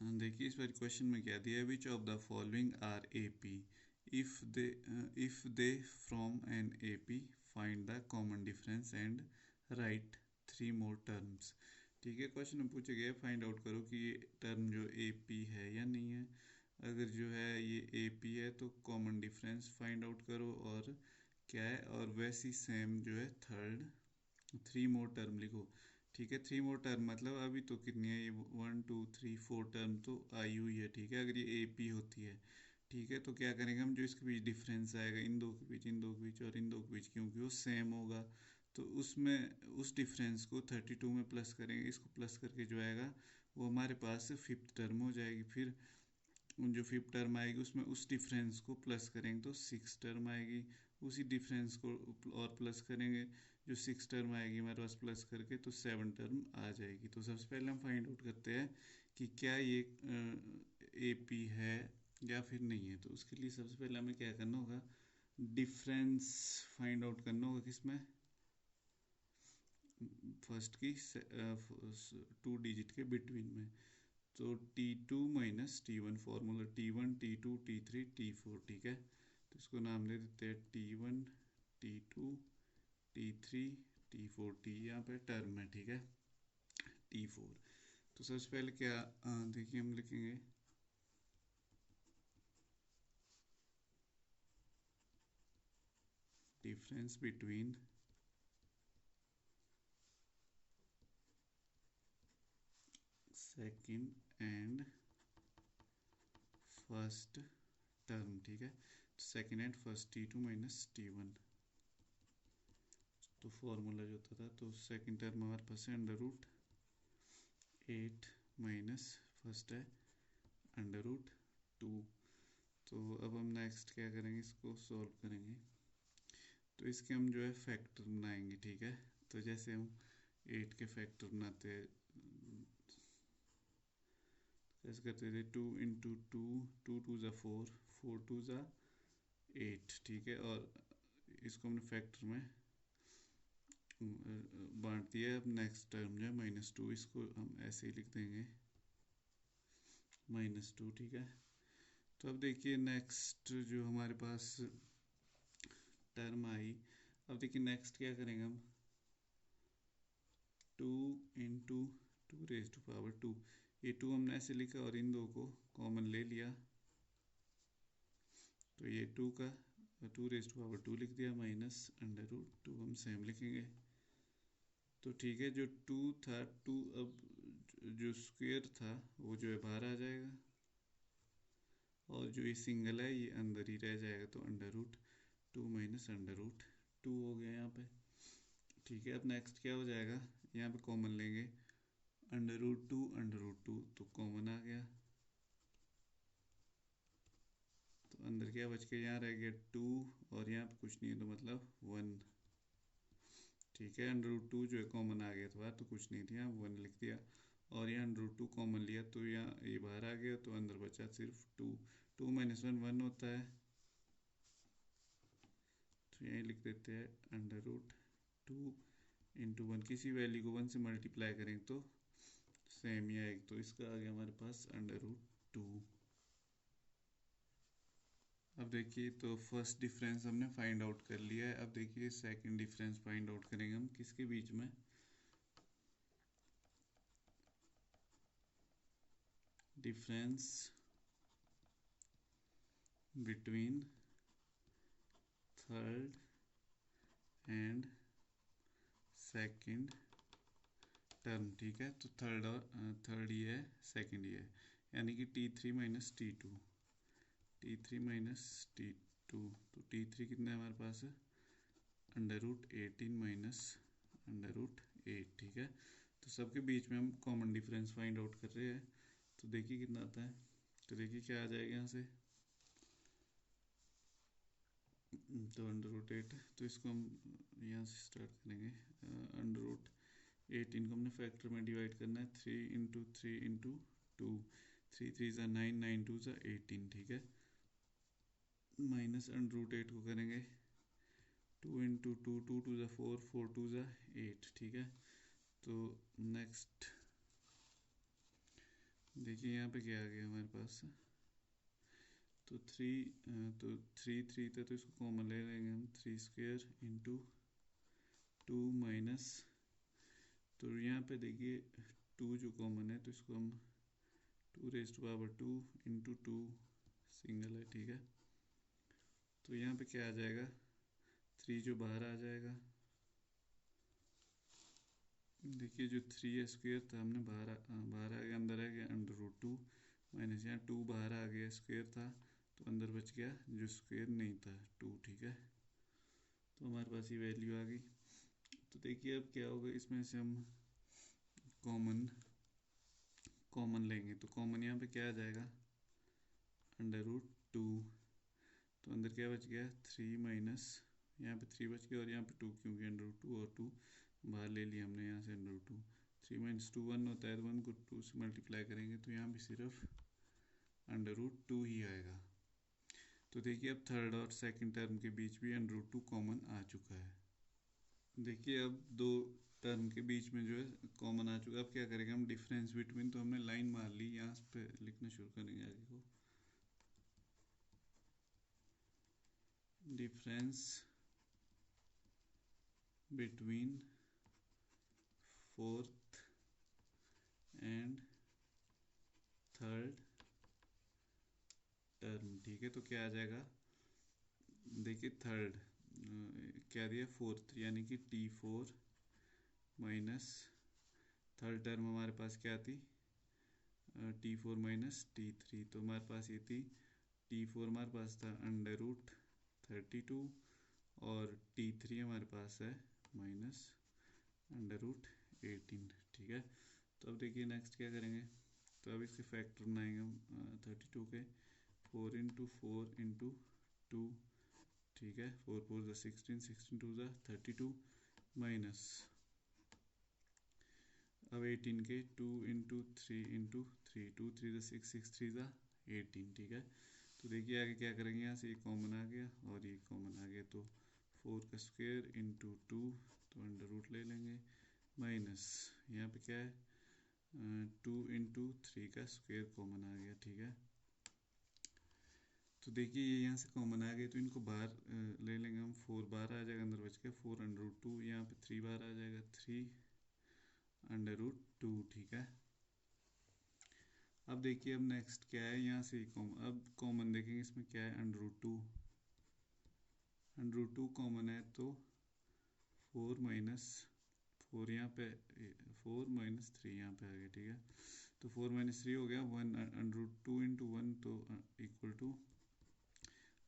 देखिए इस बार क्वेश्चन में क्या दिया है, which of the following are A P, if they from an A P find the common difference and write 3 more terms. ठीक है, क्वेश्चन में पूछा गया फाइंड आउट करो कि ये टर्म जो ए पी है या नहीं है। अगर जो है ये ए पी है तो कॉमन डिफरेंस फाइंड आउट करो और क्या है, और वैसी सेम जो है थर्ड 3 मोर टर्म लिखो। ठीक है, 3 मोर टर्म मतलब अभी तो कितनी है, ये 1 2 3 4 टर्म तो आई हुई है। ठीक है, अगर ये ए पी होती है, ठीक है, तो क्या करेंगे हम, जो इसके बीच डिफरेंस आएगा इन दो के बीच, इन दो के बीच और इन दो के बीच, क्योंकि वो सेम होगा तो उसमें उस डिफरेंस को 32 में प्लस करेंगे। इसको प्लस करके जो आएगा वो हमारे पास फिफ्थ टर्म हो जाएगी। फिर जो फिफ्थ टर्म आएगी उसमें उस डिफरेंस को प्लस करेंगे तो सिक्स टर्म आएगी। उसी डिफरेंस को और प्लस करेंगे, जो सिक्स टर्म आएगी हमारे पास प्लस करके तो सेवन टर्म आ जाएगी। तो सबसे पहले हम फाइंड आउट करते हैं कि क्या ये ए पी है या फिर नहीं है। तो उसके लिए सबसे पहले हमें क्या करना होगा, डिफरेंस फाइंड आउट करना होगा किसमें, फर्स्ट की 2 डिजिट के बिटवीन में। तो T2 minus T1 formula, T1 T2 T3 T4। ठीक है, तो इसको नाम दे देते हैं T1 T2 T3 T4। T यहाँ पे टर्म है, ठीक है, T4। तो सबसे पहले क्या, देखिए हम लिखेंगे difference between second and first term. ठीक है, तो second and first T2 minus T1। तो फॉर्मूला जो होता था, तो सेकंड टर्म हमारे पास है अंडर रूट 8 माइनस फर्स्ट है अंडर रूट 2। तो अब हम नेक्स्ट क्या करेंगे, इसको सॉल्व करेंगे। तो इसके हम जो है फैक्टर बनाएंगे। ठीक है, तो जैसे हम 8 के फैक्टर बनाते हैं, कैसे करते थे, 2 इंटू टू, 2 टू ज़ा 4, 4 टू ज़ा 8। ठीक है, और इसको हमने फैक्टर में बांट दिया। अब नेक्स्ट टर्म जो है -2, इसको हम ऐसे ही लिख देंगे -2। ठीक है, तो अब देखिए नेक्स्ट जो हमारे पास टर्म आई, अब देखिए नेक्स्ट क्या करेंगे हम, 2 इंटू 2 ये 2 हमने ऐसे लिखा और इन दो को कॉमन ले लिया, तो ये 2 का 2 लिख दिया माइनस अंडर रूट 2 हम सेम लिखेंगे। तो ठीक है, जो 2 था, 2 अब जो स्क्वायर था वो जो है बाहर आ जाएगा, और जो ये सिंगल है ये अंदर ही रह जाएगा। तो under root 2 minus under root 2 हो गया यहाँ पे। ठीक है, अब नेक्स्ट क्या हो जाएगा, यहाँ पे कॉमन लेंगे, अंडर रूट टू तो कॉमन आ गया, तो अंदर क्या बच के यहाँ रह गया 2, और यहाँ पे कुछ नहीं है तो मतलब 1। ठीक है, अंडर रूट 2 जो है कॉमन आ गया था तो कुछ नहीं था, 1 लिख दिया, और यहाँ अंडर रूट 2 कॉमन लिया तो यहाँ ये बाहर आ गया, तो अंदर बचा सिर्फ 2। 2 माइनस 1 1 होता है, तो यहीं लिख देते हैं अंडर रूट 2 इंटू 1। किसी वैल्यू को 1 से मल्टीप्लाई करेंगे तो सेम ही आएगा, तो इसका आ गया हमारे पास अंडर रूट 2। अब देखिए, तो फर्स्ट डिफरेंस हमने फाइंड आउट कर लिया है। अब देखिए सेकंड डिफरेंस फाइंड आउट करेंगे हम किसके बीच में, difference between third and second term. ठीक है, तो थर्ड और थर्ड ये है, सेकंड ये है, यानी कि T3 minus T2, T3 minus T2। तो T3 कितना है हमारे पास है, under root 18 minus under root 8। ठीक है, तो सबके बीच में हम कॉमन डिफरेंस फाइंड आउट कर रहे हैं। तो देखिए कितना आता है, तो देखिए क्या आ जाएगा यहाँ से, तो अंडर रूट 8, तो इसको हम यहाँ से स्टार्ट करेंगे। अंडर रूट 18 को हमने फैक्टर में डिवाइड करना है, 3 इंटू 3 इंटू 2, 3 3 ज़ा 9, 9 2 ज़ा 18। ठीक है, माइनस अंडर रूट 8 को करेंगे 2 इंटू 2, 2 2 ज़ा 4, 4 2 ज़ा 8। ठीक है, तो देखिए यहाँ पे क्या आ गया हमारे पास, तो थ्री था तो इसको कॉमन ले लेंगे हम, 3² इंटू 2 माइनस, तो यहाँ पे देखिए 2 जो कॉमन है तो इसको हम 2⁻² इंटू 2 सिंगल है, ठीक है। तो यहाँ पे क्या आ जाएगा, 3 जो बाहर आ जाएगा, देखिए जो 3² था हमने बाहर आ गया, अंदर आ गया √2 माइनस यहाँ 2 बाहर आ गया, स्क्वायर था तो अंदर बच गया जो स्क्वायर नहीं था 2, ठीक है। तो हमारे पास ये वैल्यू आ गई। तो देखिए अब क्या होगा, इसमें से हम कॉमन लेंगे तो कॉमन यहाँ पे क्या आ जाएगा, √2, तो अंदर क्या बच गया 3 माइनस यहाँ पे 3 बच गया और यहाँ पे 2, क्योंकि √2 और 2 बाहर ले लिया हमने यहाँ से √2, 3 माइनस 2 1 होता है, तो 1 को 2 से मल्टीप्लाई करेंगे तो यहाँ भी सिर्फ √2 ही आएगा। तो देखिए अब थर्ड और सेकंड टर्म के बीच भी √2 कॉमन आ चुका है। देखिए अब दो टर्म के बीच में जो है कॉमन आ चुका है। अब क्या करेंगे हम, डिफरेंस बिटवीन, तो हमने लाइन मार ली, यहाँ पे लिखना शुरू करेंगे आगे को, difference between fourth and third term, ठीक है। तो क्या आ जाएगा, देखिए थर्ड क्या दिया, फोर्थ, यानी कि T4 माइनस थर्ड टर्म हमारे पास क्या थी, T4 माइनस T3, तो हमारे पास ये थी T4 हमारे पास था √32 और T3 हमारे पास है माइनस √18, ठीक है। तो अब देखिए नेक्स्ट क्या करेंगे, तो अब इसके फैक्टर बनाएंगे हम 32 के, 4 इंटू 4 इंटू 2, ठीक है, 4 4 ज़ा 16, 16 2 ज़ा 32 माइनस अब 18 के 2 इंटू 3 इंटू 3, 2 3 ज़ा 6, 6 3 ज़ा 18, ठीक है। तो देखिए आगे क्या करेंगे, यहाँ से ये कॉमन आ गया और ये कॉमन आ गया, तो 4 का स्क्वायर इंटू 2, तो √ ले लेंगे, माइनस यहाँ पे क्या है 2 इंटू 3 का स्क्वायर कॉमन आ गया, ठीक है। तो देखिए ये यहाँ से कॉमन आ गए तो इनको बाहर ले लेंगे हम, 4 बाहर आ जाएगा, अंदर बच गया 4 √2, यहाँ पे 3 बाहर आ जाएगा, 3 √2, ठीक है। अब देखिए अब नेक्स्ट क्या है, यहाँ से कॉमन, अब कॉमन देखेंगे इसमें क्या है, √2 कॉमन है तो 4 माइनस 4 यहाँ पे 4 माइनस 3 यहाँ पे आ गया, ठीक है। तो 4 माइनस 3 हो गया 1, √2 इंटू 1 तो इक्वल टू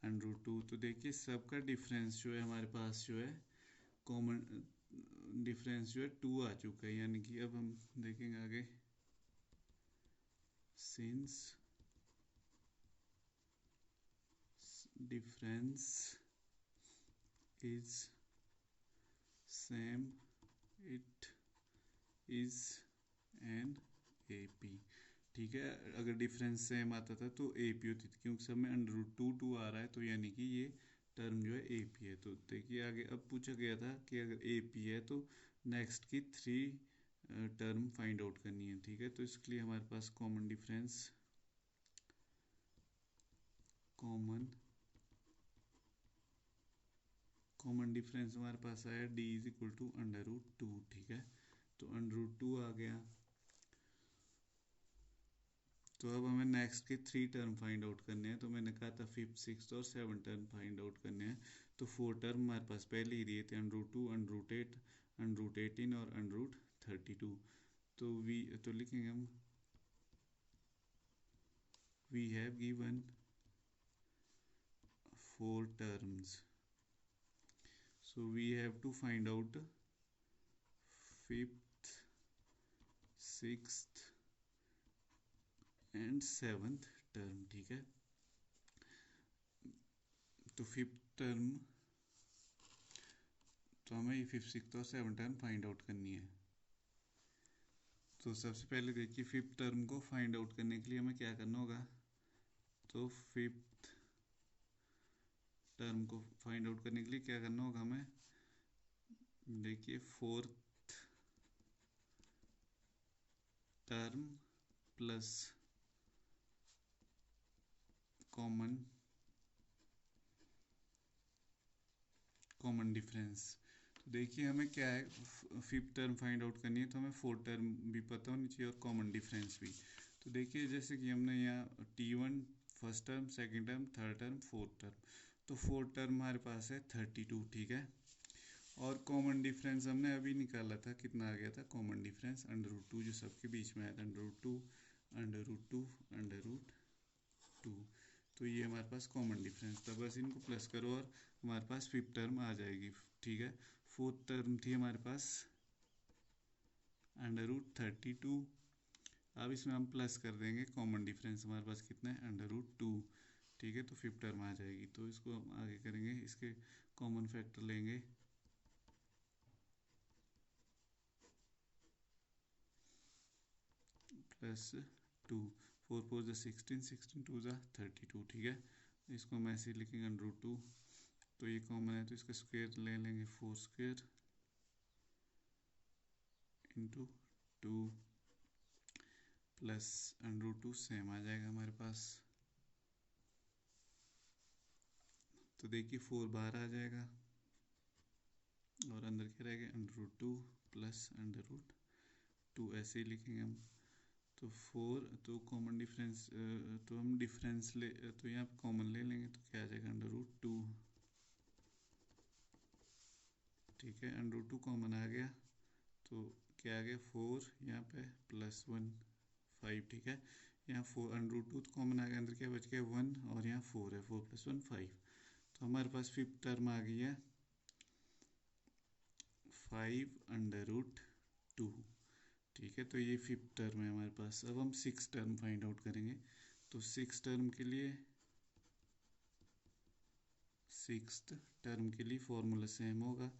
√2। तो देखिए सबका डिफरेंस जो है हमारे पास जो है कॉमन डिफरेंस जो है 2 आ चुका है, यानी कि अब हम देखेंगे आगे, since difference is same it is an AP, ठीक है। अगर डिफरेंस सेम आता था तो AP होती थी, क्योंकि सब में √2 आ रहा है तो यानी कि ये टर्म जो है AP है। तो देखिए आगे अब पूछा गया था कि अगर AP है तो नेक्स्ट की 3 टर्म फाइंड आउट करनी है, ठीक है। तो इसके लिए हमारे पास कॉमन डिफरेंस हमारे पास आया D इज इक्वल टू √2, ठीक है। तो √2 आ गया, तो अब हमें नेक्स्ट के 3 टर्म फाइंड आउट करने हैं। तो मैंने कहा था 5th 6th और 7th टर्म फाइंड आउट करने हैं। तो 4 टर्म हमारे पास पहले ही दिए थे, √2 √8 √18 और √32। तो लिखेंगे हम, we have given 4 terms, so we have to find out 5th 6th and 7th term, ठीक है। तो 5th टर्म, तो हमें ये 5th 6th और 7th टर्म फाइंड आउट करनी है। तो सबसे पहले देखिए 5th टर्म को फाइंड आउट करने के लिए हमें क्या करना होगा, तो 5th टर्म को फाइंड आउट करने के लिए क्या करना होगा हमें, देखिए 4th term plus common difference. तो देखिए हमें क्या है, फिफ्थ टर्म फाइंड आउट करनी है, तो हमें फोर्थ टर्म भी पता होनी चाहिए और कॉमन डिफरेंस भी। तो देखिए जैसे कि हमने यहाँ T1 first term, second term, third term, fourth term, तो फोर्थ टर्म हमारे पास है 32, ठीक है। और कॉमन डिफरेंस हमने अभी निकाला था, कितना आ गया था कॉमन डिफरेंस, √2 जो सबके बीच में आया था, √2 √2 √2। तो ये हमारे पास कॉमन डिफरेंस था, बस इनको प्लस करो और हमारे पास फिफ्थ टर्म आ जाएगी, ठीक है। फोर्थ टर्म थी हमारे पास √32। अब इसमें हम प्लस कर देंगे कॉमन डिफरेंस, हमारे पास कितना है √2, ठीक है। तो फिफ्थ टर्म आ जाएगी, तो इसको हम आगे करेंगे, इसके कॉमन फैक्टर लेंगे, +2, 4 4 = 16, 16 2 = 32, ठीक है। इसको हम ऐसे लिखेंगे √2, तो ये कॉमन है तो इसका स्क्वायर ले लेंगे, 4² × 2 प्लस √2 सेम आ जाएगा हमारे पास। तो देखिए 4 बाहर आ जाएगा और अंदर क्या रहेगा √2 प्लस √2, ऐसे ही लिखेंगे हम। तो 4, तो कॉमन डिफरेंस, तो हम डिफरेंस ले, तो यहाँ कॉमन ले लेंगे, तो क्या आ जाएगा √2, ठीक है। √2 कॉमन आ गया, तो क्या आ गया 4, यहाँ पे +1 5, ठीक है। यहाँ 4 √2 तो कॉमन आ गया, अंदर क्या बच गया 1, और यहाँ 4 है, 4 + 1 5। तो हमारे पास फिफ्थ टर्म आ गई है 5√2, ठीक है। तो ये फिफ्थ टर्म है हमारे पास। अब हम सिक्स टर्म फाइंड आउट करेंगे। तो सिक्स टर्म के लिए फॉर्मूला सेम होगा।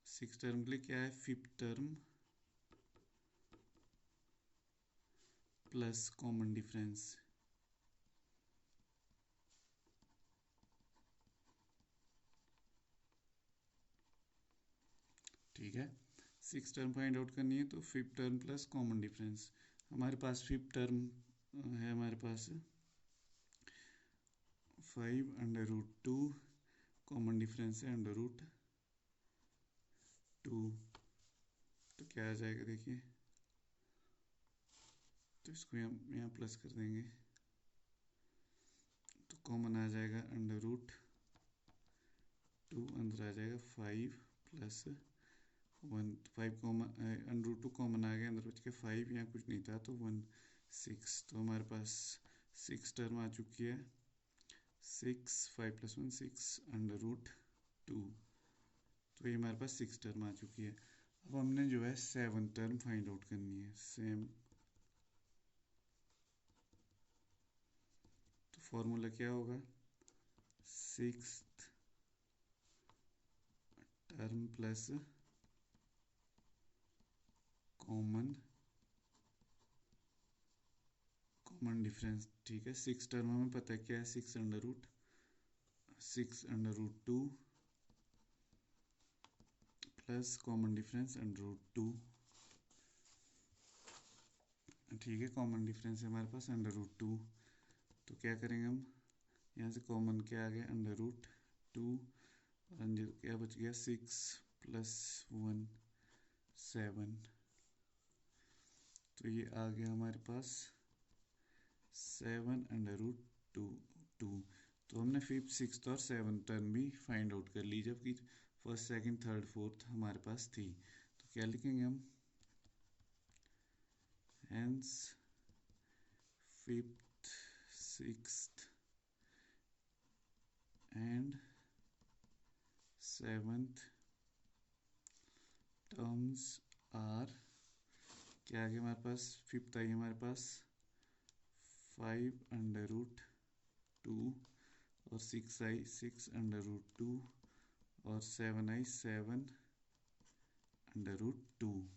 सिक्स टर्म के लिए क्या है, fifth term plus common difference, ठीक है। सिक्स टर्म फाइंड आउट करनी है तो fifth term plus common difference. हमारे पास फिफ्थ टर्म है हमारे पास 5√2, कॉमन डिफरेंस है √2, तो क्या आ जाएगा देखिए, तो इसको हम यहाँ प्लस कर देंगे, तो कॉमन आ जाएगा √2, अंदर आ जाएगा 5 + 1, 5 कॉमन, √2 कॉमन आ गया, अंदर बच के 5, यहाँ कुछ नहीं था तो 1 6। तो हमारे पास सिक्स टर्म आ चुकी है, 6 5 + 1 6 √2, तो ये हमारे पास सिक्स टर्म आ चुकी है। अब हमने जो है सेवन टर्म फाइंड आउट करनी है, सेम। तो फॉर्मूला क्या होगा, six term plus common difference, ठीक है। सिक्स टर्म हमें पता है क्या है, 6√2 प्लस कॉमन डिफरेंस √2, ठीक है। कॉमन डिफरेंस है हमारे पास √2, तो क्या करेंगे हम, यहाँ से कॉमन क्या आ गया √2, और अंदर क्या बच गया 6 + 1 7, तो ये आ गया हमारे पास 7√2। तो हमने फिफ्थ सिक्स्थ और सेवन टर्म भी फाइंड आउट कर ली, जबकि फर्स्ट सेकंड थर्ड फोर्थ हमारे पास थी। तो क्या लिखेंगे हम, hence fifth sixth and seventh terms are, क्या आ गया हमारे पास, फिफ्थ आई हमारे पास 5√2, और 6 आई 6√2, और 7 आई 7√2।